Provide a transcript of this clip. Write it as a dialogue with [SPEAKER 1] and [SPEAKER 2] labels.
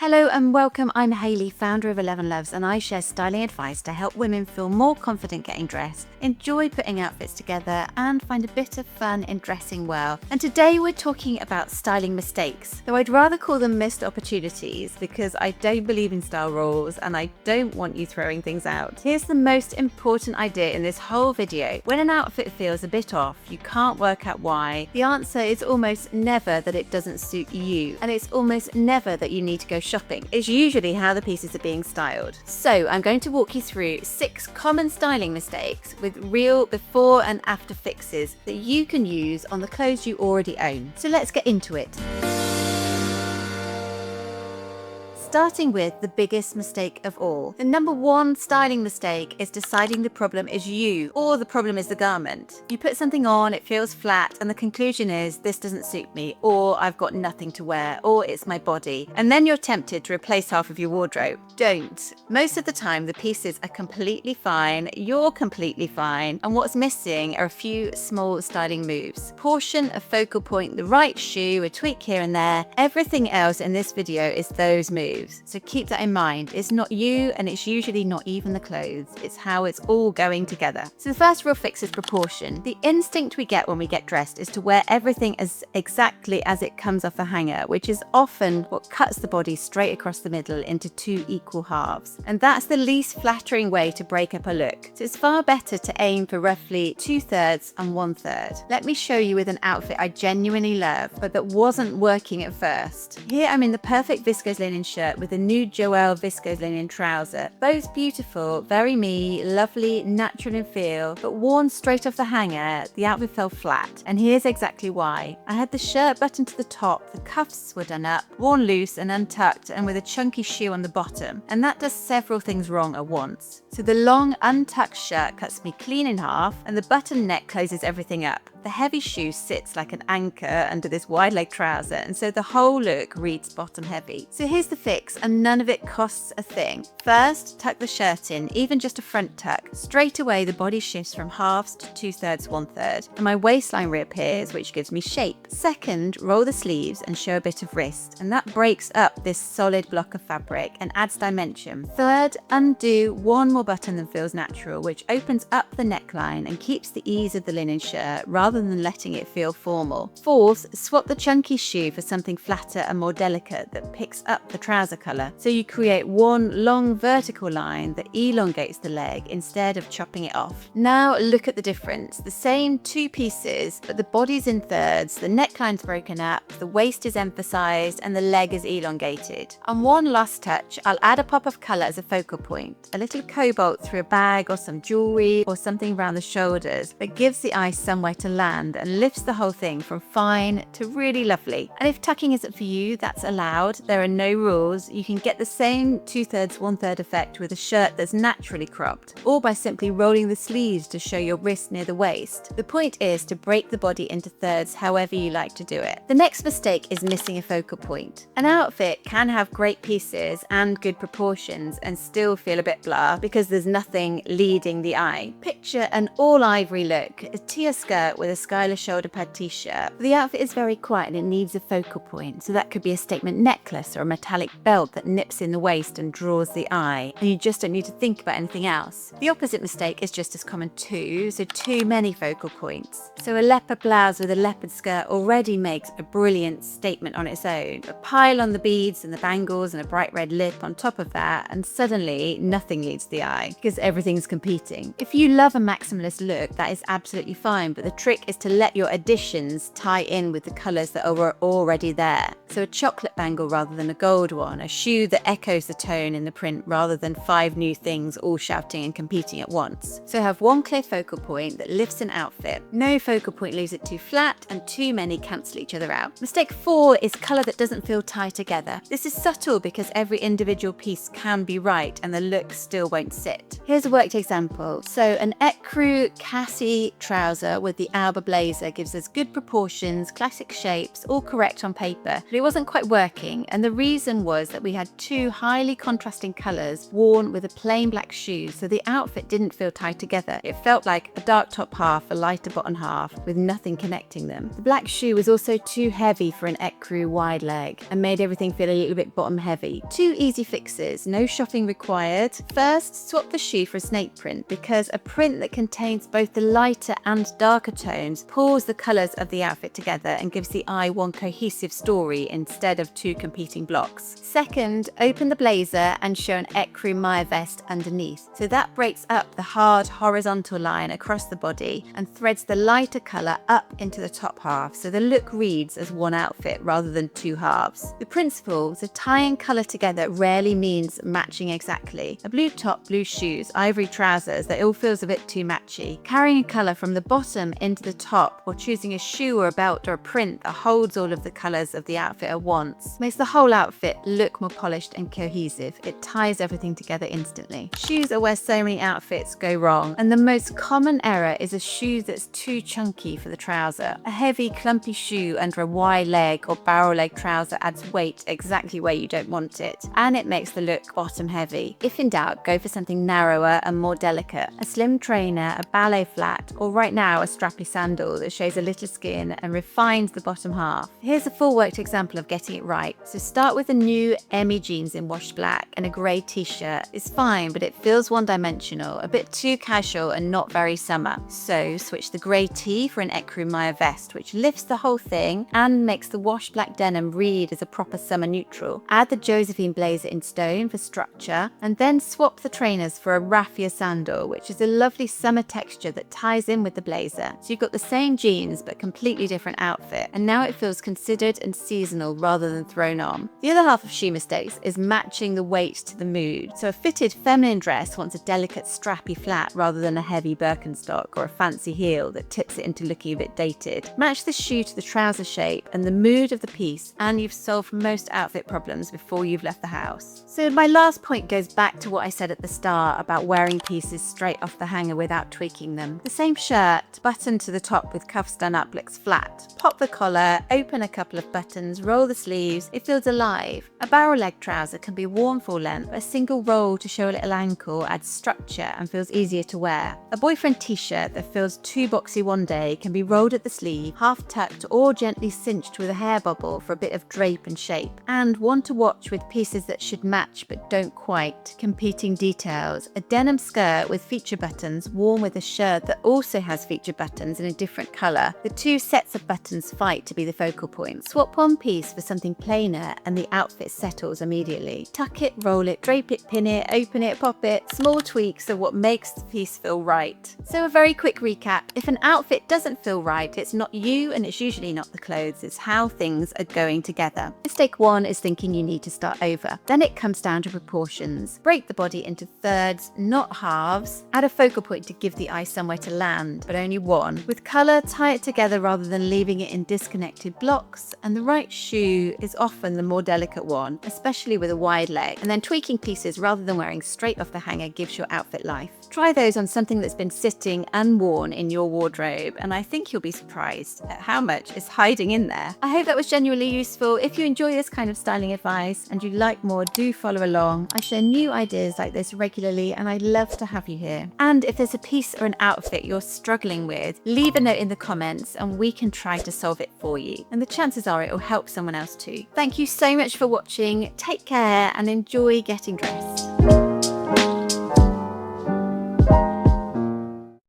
[SPEAKER 1] Hello and welcome, I'm Hayley, founder of 11 Loves, and I share styling advice to help women feel more confident getting dressed, enjoy putting outfits together, and find a bit of fun in dressing well. And today we're talking about styling mistakes, though I'd rather call them missed opportunities because I don't believe in style rules and I don't want you throwing things out. Here's the most important idea in this whole video. When an outfit feels a bit off, you can't work out why, the answer is almost never that it doesn't suit you, and it's almost never that you need to go shopping. It's usually how the pieces are being styled. So I'm going to walk you through 6 common styling mistakes with real before and after fixes that you can use on the clothes you already own. So let's get into it. Starting with the biggest mistake of all. The number one styling mistake is deciding the problem is you or the problem is the garment. You put something on, it feels flat, and the conclusion is this doesn't suit me, or I've got nothing to wear, or it's my body. And then you're tempted to replace half of your wardrobe. Don't. Most of the time the pieces are completely fine, you're completely fine, and what's missing are a few small styling moves. Portion, a focal point, the right shoe, a tweak here and there. Everything else in this video is those moves. So keep that in mind. It's not you, and it's usually not even the clothes. It's how it's all going together. So the first real fix is proportion. The instinct we get when we get dressed is to wear everything as exactly as it comes off a hanger, which is often what cuts the body straight across the middle into 2 equal halves. And that's the least flattering way to break up a look. So it's far better to aim for roughly 2/3 and 1/3. Let me show you with an outfit I genuinely love, but that wasn't working at first. Here I'm in the perfect viscose linen shirt with a new Joelle viscose linen trouser. Both beautiful, very me, lovely, natural in feel, but worn straight off the hanger, the outfit fell flat. And here's exactly why. I had the shirt buttoned to the top, the cuffs were done up, worn loose and untucked, and with a chunky shoe on the bottom. And that does several things wrong at once. So the long, untucked shirt cuts me clean in half, and the button neck closes everything up. The heavy shoe sits like an anchor under this wide leg trouser, and so the whole look reads bottom heavy. So here's the fix, and none of it costs a thing. First, tuck the shirt in, even just a front tuck. Straight away the body shifts from halves to 2/3, 1/3, and my waistline reappears, which gives me shape. Second, roll the sleeves and show a bit of wrist, and that breaks up this solid block of fabric and adds dimension. Third, undo one more button than feels natural, which opens up the neckline and keeps the ease of the linen shirt rather than letting it feel formal. Fourth, swap the chunky shoe for something flatter and more delicate that picks up the trouser colour, so you create one long vertical line that elongates the leg instead of chopping it off. Now look at the difference. The same 2 pieces, but the body's in thirds, the neckline's broken up, the waist is emphasised, and the leg is elongated. And one last touch, I'll add a pop of colour as a focal point. A little cobalt through a bag or some jewellery or something around the shoulders that gives the eye somewhere to land and lifts the whole thing from fine to really lovely. And if tucking isn't for you, that's allowed. There are no rules. You can get the same 2/3, 1/3 effect with a shirt that's naturally cropped, or by simply rolling the sleeves to show your wrist near the waist. The point is to break the body into thirds however you like to do it. The next mistake is missing a focal point. An outfit can have great pieces and good proportions and still feel a bit blah because there's nothing leading the eye. Picture an all ivory look, a tier skirt with a skylar shoulder pad t-shirt. The outfit is very quiet and it needs a focal point, so that could be a statement necklace or a metallic belt that nips in the waist and draws the eye, and you just don't need to think about anything else. The opposite mistake is just as common too, so too many focal points. So a leopard blouse with a leopard skirt already makes a brilliant statement on its own, but pile on the beads and the bangles and a bright red lip on top of that, and suddenly nothing leads the eye because everything's competing. If you love a maximalist look, that is absolutely fine, but the trick is to let your additions tie in with the colours that are already there. So a chocolate bangle rather than a gold one, a shoe that echoes the tone in the print rather than 5 new things all shouting and competing at once. So have one clear focal point that lifts an outfit. No focal point leaves it too flat, and too many cancel each other out. Mistake 4 is colour that doesn't feel tied together. This is subtle because every individual piece can be right and the look still won't sit. Here's a worked example. So an ecru Cassie trouser with the Alba blazer gives us good proportions, classic shapes, all correct on paper, but it wasn't quite working, and the reason was was that we had two highly contrasting colours worn with a plain black shoe, so the outfit didn't feel tied together. It felt like a dark top half, a lighter bottom half, with nothing connecting them. The black shoe was also too heavy for an ecru wide leg and made everything feel a little bit bottom heavy. Two easy fixes, no shopping required. First, swap the shoe for a snake print, because a print that contains both the lighter and darker tones pulls the colours of the outfit together and gives the eye one cohesive story instead of two competing blocks. Second, open the blazer and show an ecru Maya vest underneath. So that breaks up the hard horizontal line across the body and threads the lighter colour up into the top half, so the look reads as one outfit rather than two halves. The principle to tying colour together rarely means matching exactly. A blue top, blue shoes, ivory trousers, that all feels a bit too matchy. Carrying a colour from the bottom into the top, or choosing a shoe or a belt or a print that holds all of the colours of the outfit at once, makes the whole outfit look more polished and cohesive. It ties everything together instantly. Shoes are where so many outfits go wrong, and the most common error is a shoe that's too chunky for the trouser. A heavy, clumpy shoe under a wide leg or barrel leg trouser adds weight exactly where you don't want it, and it makes the look bottom heavy. If in doubt, go for something narrower and more delicate. A slim trainer, a ballet flat, or right now a strappy sandal that shows a little skin and refines the bottom half. Here's a full worked example of getting it right. So start with a new Emmy jeans in washed black, and a grey t-shirt is fine, but it feels one-dimensional, a bit too casual and not very summer. So switch the grey tee for an ecru Maya vest, which lifts the whole thing and makes the washed black denim read as a proper summer neutral. Add the Josephine blazer in stone for structure, and then swap the trainers for a raffia sandal, which is a lovely summer texture that ties in with the blazer. So you've got the same jeans but completely different outfit, and now it feels considered and seasonal rather than thrown on. The other half of shoe mistakes is matching the weight to the mood. So a fitted feminine dress wants a delicate strappy flat rather than a heavy Birkenstock or a fancy heel that tips it into looking a bit dated. Match the shoe to the trouser shape and the mood of the piece, and you've solved most outfit problems before you've left the house. So my last point goes back to what I said at the start about wearing pieces straight off the hanger without tweaking them. The same shirt, buttoned to the top with cuffs done up, looks flat. Pop the collar, open a couple of buttons, roll the sleeves, it feels alive. A barrel leg trouser can be worn full length, but a single roll to show a little ankle adds structure and feels easier to wear. A boyfriend t-shirt that feels too boxy one day can be rolled at the sleeve, half tucked or gently cinched with a hair bubble for a bit of drape and shape. And one to watch with pieces that should match but don't quite. Competing details. A denim skirt with feature buttons worn with a shirt that also has feature buttons in a different colour. The two sets of buttons fight to be the focal point. Swap one piece for something plainer and the outfit settles immediately. Tuck it, roll it, drape it, pin it, open it, pop it. Small tweaks are what makes the piece feel right. So a very quick recap. If an outfit doesn't feel right, it's not you, and it's usually not the clothes, it's how things are going together. Mistake one is thinking you need to start over. Then it comes down to proportions. Break the body into thirds, not halves. Add a focal point to give the eye somewhere to land, but only one. With colour, tie it together rather than leaving it in disconnected blocks, and the right shoe is often the more delicate one, especially with a wide leg. And then tweaking pieces rather than wearing straight off the hanger gives your outfit life. Try those on something that's been sitting unworn in your wardrobe, and I think you'll be surprised at how much is hiding in there. I hope that was genuinely useful. If you enjoy this kind of styling advice and you'd like more, do follow along. I share new ideas like this regularly, and I'd love to have you here. And if there's a piece or an outfit you're struggling with, leave a note in the comments and we can try to solve it for you. And the chances are it will help someone else too. Thank you so much for watching. Take care and enjoy getting dressed.